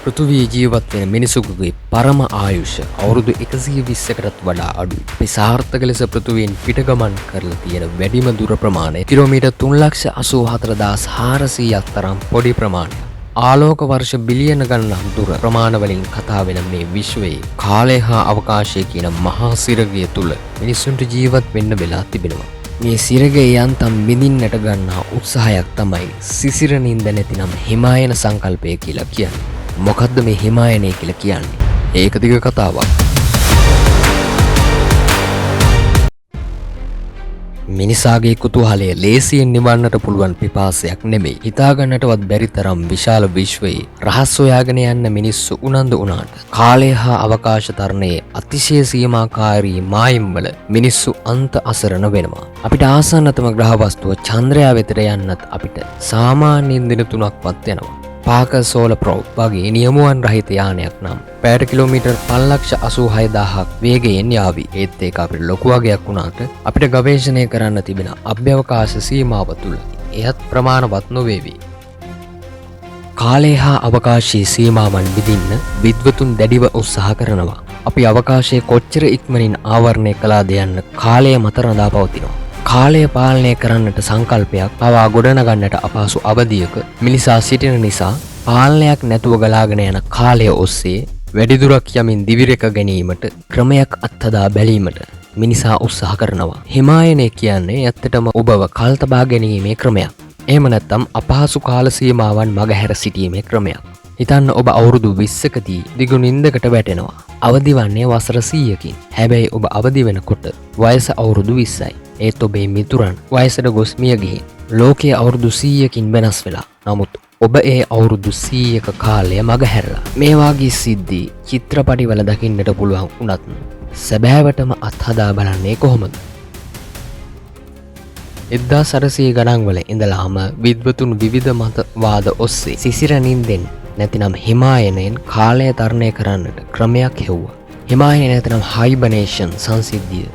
පෘථිවියේ ජීවත් වෙන මිනිසෙකුගේ පරම ආයුෂ අවුරුදු 120කටත් වඩා අඩුයි. අපි සාර්ථක ලෙස පෘථිවියෙන් පිටගමන් කරලා තියෙන වැඩිම දුර ප්‍රමාණය කිලෝමීටර් 3,84,400ක් තරම් පොඩි ප්‍රමාණයක්. ආලෝක වර්ෂ බිලියන ගණනක් දුර ප්‍රමාණ වලින් කතා වෙන මේ විශ්වයේ කාලය හා අවකාශය කියන මහා සිරගය තුල මිනිසුන්ට ජීවත් වෙන්න වෙලා තිබෙනවා. මේ සිරගය යන්තම් මිදින්නට ගන්නා උත්සාහයක් තමයි සිසිර නින්ද නැතිනම් හිමායන සංකල්පය කියලා කියන්නේ. මොකද්ද මේ හිමායනය කියලා කියන්නේ? ඒක දිග කතාවක්. මිනිසාගේ කුතුහලය ලේසියෙන් නිවන්නට පුළුවන් පිපාසයක් නෙමෙයි. හිතාගන්නටවත් බැරි තරම් විශාල විශ්වයේ රහස් සොයාගෙන යන්න මිනිස්සු උනන්දු වුණාට කාලය හා අවකාශ තරණයේ අතිශය සීමාකාරී මායිම්වල මිනිස්සු අන්ත අසරණ වෙනවා. අපිට ආසන්නතම ග්‍රහ වස්තුව චන්ද්‍රයා වෙතට යන්නත් අපිට සාමාන්‍යයෙන් දින 3ක්වත් යනවා. පාකර් සෝලර් ප්‍රෝබ් වගේ නියමුවන් රහිත යානයක් නම් පැයට කිලෝමීටර් 5,86,000ක් වේගයෙන් යාවි. ඒත් ඒක අපිට ලොකු වගයක් වුණාට අපිට ගවේෂණය කරන්න තිබෙන අභ්‍යවකාශ සීමාව තුළ එයත් ප්‍රමාණවත් නොවේවි. කාලය හා අවකාශයේ සීමාවන් විදින්න විද්වතුන් දැඩිව උත්සාහ කරනවා. අපි අවකාශයේ කොච්චර ඉක්මනින් ආවරණය කළාද යන්න කාලය මත රඳා පවතිනවා. කාලය පාලනය කරන්නට සංකල්පයක් පවා ගොඩනගන්නට අපහසු අවධියක මිනිසා සිටින නිසා පාලනයක් නැතුව ගලාගෙන යන කාලය ඔස්සේ වැඩිදුරක් යමින් දිවිරෙක ගැනීමට ක්‍රමයක් අත්හදා බැලීමට මිනිසා උත්සාහ කරනවා. හිමායනය කියන්නේ ඇත්තටම ඔබව කල්තබා ගැනීමේ ක්‍රමයක්. එහෙම නැත්නම් අපහසු කාල සීමාවන් මගහැර සිටීමේ ක්‍රමයක්. හිතන්න ඔබ අවුරුදු 20කදී දිගු නින්දකට වැටෙනවා. අවදි වන්නේ වසර 100කින්. හැබැයි ඔබ අවදි වෙනකොට වයස අවුරුදු 20යි. ඒත් ඔබේ මිතුරන් වයසට ගොස් මිය ගිහින් ලෝකයේ අවුරුදු 100කින් වෙනස් වෙලා. නමුත් ඔබ ඒ අවුරුදු 100ක කාලය මගහැරලා. මේ වාගේ සිද්ධි චිත්‍රපටිවල දකින්නට පුළුවන් වුණත් සැබෑවටම අත්හදා බලන්නේ කොහොමද? 1800 ගණන් වල ඉඳලාම විද්වතුන් විවිධ මතවාද ඔස්සේ සිසිර නින්දෙන් නැතිනම් හිමායනයෙන් කාලය තරණය කරන්නට ක්‍රමයක් හෙව්වා. හිමායනය නැතිනම් හයිබර්නේෂන් සංසිද්ධිය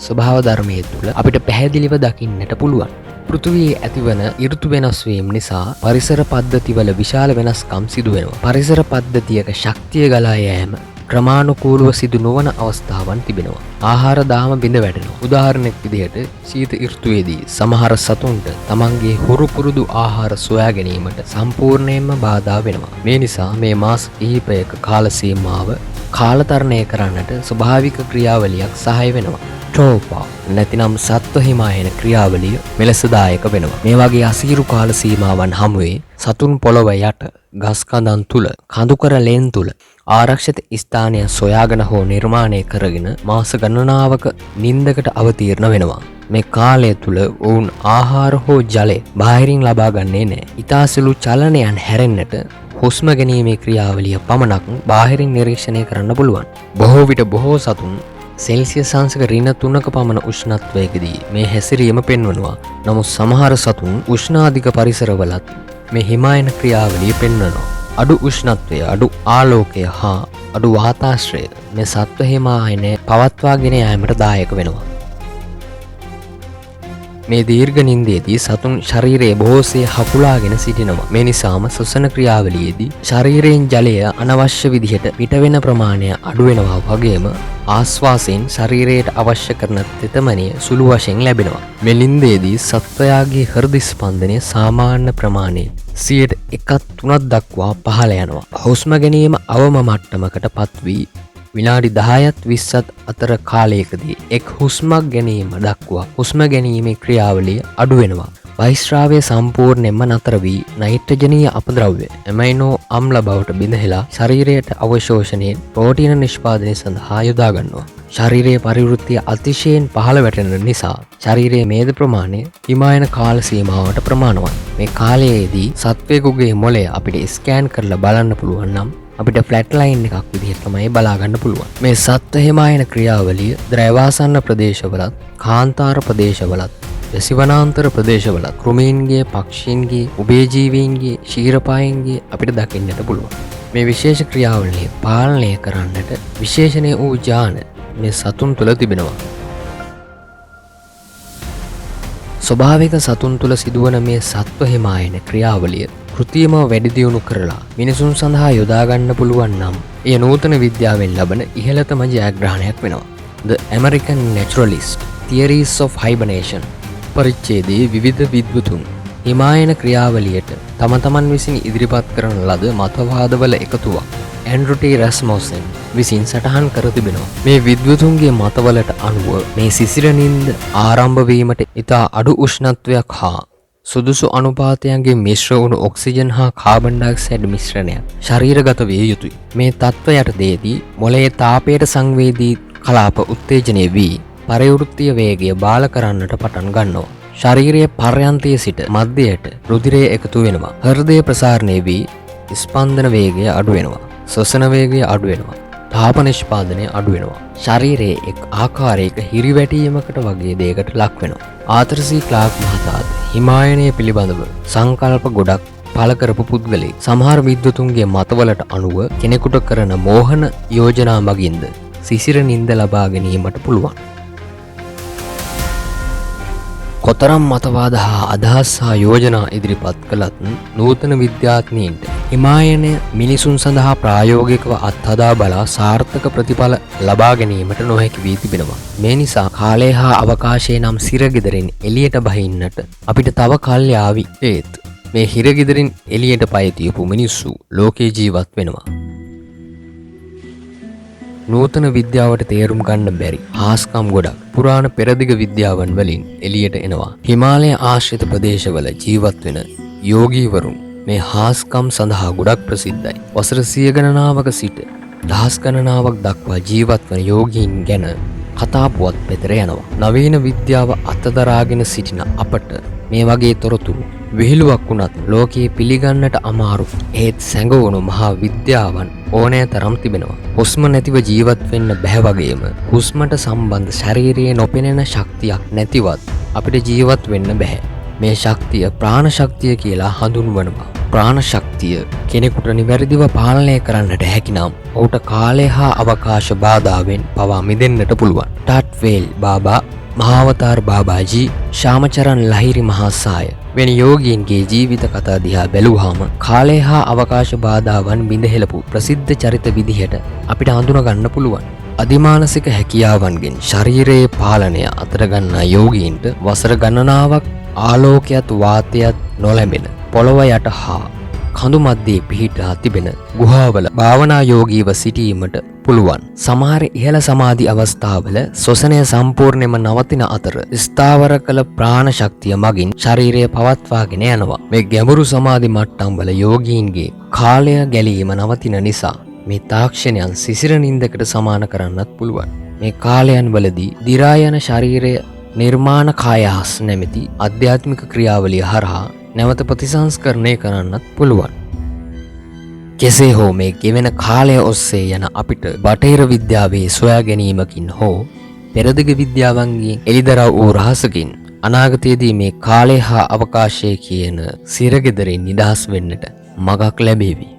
ස්වභාව ධර්මයේ තුල අපිට පැහැදිලිව දකින්නට පුළුවන්. පෘථිවියේ ඇතිවන ඍතු වෙනස් වීම නිසා පරිසර පද්ධතිවල විශාල වෙනස්කම් සිදු වෙනවා. පරිසර පද්ධතියක ශක්තිය ගලා යෑම ක්‍රමානුකූලව සිදු නොවන අවස්ථාවන් තිබෙනවා. ආහාර දාම බිඳ වැටෙනවා. උදාහරණයක් විදිහට ශීත ඍතුවේදී සමහර සතුන්ට තමන්ගේ හුරු පුරුදු ආහාර සොයා ගැනීමට සම්පූර්ණයෙන්ම බාධා වෙනවා. මේ නිසා මේ මාස කිහිපයක කාල සීමාව කාලතරණය කරන්නට ස්වභාවික ක්‍රියාවලියක් සහාය වෙනවා. ට්‍රෝපා නැතිනම් සත්ව හිමායන ක්‍රියාවලිය මෙලෙසදායක වෙනවා. මේ වගේ අසීරු කාල සීමාවන් හමුවේ සතුන් පොළොව යට ගස් කඳන් තුල කඳුකර ලෙන් තුල ආරක්ෂිත ස්ථානය සොයාගෙන හෝ නිර්මාණය කරගෙන මාස ගණනාවක නින්දකට අවතීර්ණ වෙනවා. මේ කාලය තුල ඔවුන් ආහාර හෝ ජලය බාහිරින් ලබා ගන්නේ නැහැ. ඊතාසලු චලනයන් හැරෙන්නට හුස්ම ගැනීමේ ක්‍රියාවලිය පමණක් බාහිරින් නිරීක්ෂණය කරන්න පුළුවන්. බොහෝ විට බොහෝ සතුන් සෙල්සියස් අංශක ඍණ 3ක පමණ උෂ්ණත්වයකදී මේ හැසිරීම පෙන්වනවා. නමුත් සමහර සතුන් උෂ්ණාධික පරිසරවලත් මේ හිමායන ක්‍රියාවලිය පෙන්වනවා. අඩු උෂ්ණත්වය, අඩු ආලෝකය හා අඩු වාතාශ්‍රය මේ සත්ව හිමායනය පවත්වාගෙන යාමට දායක වෙනවා. මේ දීර්ඝ නින්දේදී සතුන් ශරීරයේ බොහෝසේ හකුලාගෙන සිටිනවා. මේ නිසාම ශ්වසන ක්‍රියාවලියේදී ශරීරයෙන් ජලය අනවශ්‍ය විදිහට පිටවෙන ප්‍රමාණය අඩු වෙනවා. වගේම ආශ්වාසයෙන් ශරීරයට අවශ්‍ය කරන තෙතමනය සුළු වශයෙන් ලැබෙනවා. මේ නින්දේදී සත්වයාගේ හෘද ස්පන්දනය සාමාන්‍ය ප්‍රමාණයෙන් 1/3 දක්වා පහළ යනවා. හුස්ම ගැනීම අවම මට්ටමකට පත්වී විනාඩි 10ත් 20ත් අතර කාලයකදී එක් හුස්මක් ගැනීම දක්වා හුස්ම ගැනීමේ ක්‍රියාවලිය අඩු වෙනවා. බහිස්රාවය සම්පූර්ණයෙන්ම නතර වී නයිට්‍රජනීය අපද්‍රව්‍ය ඇමයිනෝ අම්ල බවට බිඳහෙලා ශරීරයට අවශෝෂණයෙන් ප්‍රෝටීන නිෂ්පාදනය සඳහා යොදා ගන්නවා. ශරීරයේ පරිවෘත්තිය අතිශයින් පහළ වැටෙන නිසා ශරීරයේ මේද ප්‍රමාණය හිමායන කාල සීමාවට ප්‍රමාණවත්. මේ කාලයේදී සත්වයෙකුගේ මොළය අපිට ස්කෑන් කරලා බලන්න පුළුවන් නම් අපිට ෆ්ලැට් ලයින් එකක් විදිහට තමයි බලා ගන්න පුළුවන්. මේ සත්ව හිමායන ක්‍රියාවලිය ද්‍රවාසන්න ප්‍රදේශවලත් කාන්තාර ප්‍රදේශවලත් සිවනාන්තර ප්‍රදේශවල කෘමීන්ගේ, පක්ෂීන්ගේ, උභයජීවීන්ගේ, ක්ෂීරපායන්ගේ අපිට දකින්නට පුළුවන්. මේ විශේෂ ක්‍රියාවලිය පාලනය කරන්නට විශේෂණය වූ ඥාන මේ සතුන් තුළ තිබෙනවා. ස්වභාවික සතුන් තුළ සිදුවන මේ සත්ව හිමායන ක්‍රියාවලිය කෘතියම වැඩි දියුණු කරලා මිනිසුන් සඳහා යොදා ගන්න පුළුවන් නම් එය නූතන විද්‍යාවෙන් ලබන ඉහළතම ජයග්‍රහණයක් වෙනවා. The American Naturalist Theories of Hibernation පරිච්ඡේදයේ විවිධ විද්වතුන් හිමායන ක්‍රියාවලියට තම තමන් විසින් ඉදිරිපත් කරන ලද මතවාදවල එකතුවක් ඇන්ඩ්‍රු ටී රැස්මොසන් විසින් සටහන් කර තිබෙනවා. මේ විද්වතුන්ගේ මතවලට අනුව මේ සිසිර නින්ද ආරම්භ වීමට ඉතා අඩු උෂ්ණත්වයක් හා සුදුසු අනුපාතයන්ගේ මිශ්‍ර වුණු ඔක්සිජන් හා කාබන් ඩයොක්සයිඩ් මිශ්‍රණයක් ශරීරගත විය යුතුයි. මේ තත්ත්ව යටතේදී මොළයේ තාපයට සංවේදී කලාප උත්තේජනය වී පරිවෘත්තීය වේගය බාල කරන්නට පටන් ගන්නවා. ශරීරයේ පර්යන්තයේ සිට මධ්‍යයට රුධිරය එකතු වෙනවා. හෘදය ප්‍රසාරණය වී ස්පන්දන වේගය අඩු වෙනවා. ශ්වසන වේගය අඩු වෙනවා. තාප නිෂ්පාදනය අඩු වෙනවා. ශරීරයේ එක් ආකාරයක හිරිවැටීමකට වගේ දෙයකට ලක් වෙනවා. ආතර් සී ක්ලාක් මහතාද හිමායනය පිළිබඳව සංකල්ප ගොඩක් පළ කරපු පුද්ගලෙක්. සමහර විද්වතුන්ගේ මතවලට අනුව කෙනෙකුට කරන මෝහන යෝජනා මගින්ද සිසිර නින්ද ලබා ගැනීමට පුළුවන්. කොතරම් මතවාද හා අදහස් හා යෝජනා ඉදිරිපත් කළත් නූතන විද්‍යාඥයින්ට හිමායනය මිනිසුන් සඳහා ප්‍රායෝගිකව අත්හදා බලා සාර්ථක ප්‍රතිඵල ලබා ගැනීමට නොහැකි වී තිබෙනවා. මේ නිසා කාලය හා අවකාශය නම් සිරගෙදරින් එළියට බහින්නට අපිට තව කල් යාවි. ඒත් මේ හිරගෙදරින් එළියට පය තියපු මිනිස්සු ලෝකේ ජීවත් වෙනවා. නූතන විද්‍යාවට තේරුම් ගන්න බැරි හාස්කම් ගොඩක් පුරාණ පෙරදිග විද්‍යාවන් වලින් එළියට එනවා. හිමාලය ආශ්‍රිත ප්‍රදේශවල ජීවත් වෙන යෝගීවරුන් මේ හාස්කම් සඳහා ගොඩක් ප්‍රසිද්ධයි. වසර 100 ගණනාවක සිට දහස් ගණනාවක් දක්වා ජීවත් වන යෝගීන් ගැන කතා පුවත් පෙතර යනවා. නවීන විද්‍යාව අත්දරාගෙන සිටින අපට මේ වගේ තොරතුරු විහිළුවක් වුණත් ලෝකයේ පිළිගන්නට අමාරු ඒත් සැඟවුණු මහා විද්‍යාවන් ඕනෑ තරම් තිබෙනවා. හුස්ම නැතිව ජීවත් වෙන්න බැහැ වගේම හුස්මට සම්බන්ධ ශරීරයේ නොපෙනෙන ශක්තියක් නැතිවත් අපිට ජීවත් වෙන්න බැහැ. මේ ශක්තිය ප්‍රාණ ශක්තිය කියලා හඳුන්වනවා. ප්‍රාණ ශක්තිය කෙනෙකුට නිවැරදිව පාලනය කරන්නට හැකි නම් ඔහුට කාලය හා අවකාශ බාධාවෙන් පවා මිදෙන්නට පුළුවන්. ටට්වේල් බාබා, මහාවතාර් බාබාජී, ශාමචරන් ලහිරි මහාසාය වෙන යෝගීන්ගේ ජීවිත කතා දිහා බැලුවාම කාලය හා අවකාශ බාධාවන් බිඳහෙළපු ප්‍රසිද්ධ චරිත විදිහට අපිට හඳුනගන්න පුළුවන්. අධිමානසික හැකියාවන්ගෙන් ශරීරයේ පාලනය අතර ගන්නා යෝගීන්ට වසර ගණනාවක් ආලෝකයත් වාතයත් නොලැබෙන පොළොව යට හා කඳු මැද්දේ පිහිටා තිබෙන ගුහාවල භාවනා යෝගීව සිටීමට පුළුවන්. සමහර ඉහළ සමාධි අවස්ථාවල ශ්වසනය සම්පූර්ණයෙන්ම නවතින අතර ස්ථාවර කළ ප්‍රාණ ශක්තිය මගින් ශරීරය පවත්වාගෙන යනවා. මේ ගැඹුරු සමාධි මට්ටම් වල යෝගීන්ගේ කාලය ගැලීම නවතින නිසා මේ තාක්ෂණයන් සිසිර නින්දකට සමාන කරන්නත් පුළුවන්. මේ කාලයන් වලදී දි รา යන ශරීරය නිර්මාණ කායහස් නැමැති ආධ්‍යාත්මික ක්‍රියාවලිය හරහා නැවත ප්‍රතිසංස්කරණය කරන්නත් පුළුවන්. කෙසේ හෝ මේ ගෙවෙන කාලය ඔස්සේ යන අපිට බටහිර විද්‍යාවේ සොයා ගැනීමකින් හෝ පෙරදිග විද්‍යාවන්ගේ එළිදරව් වූ රහසකින් අනාගතයේදී මේ කාලය හා අවකාශය කියන සිරගෙදරින් නිදහස් වෙන්නට මගක් ලැබේවි.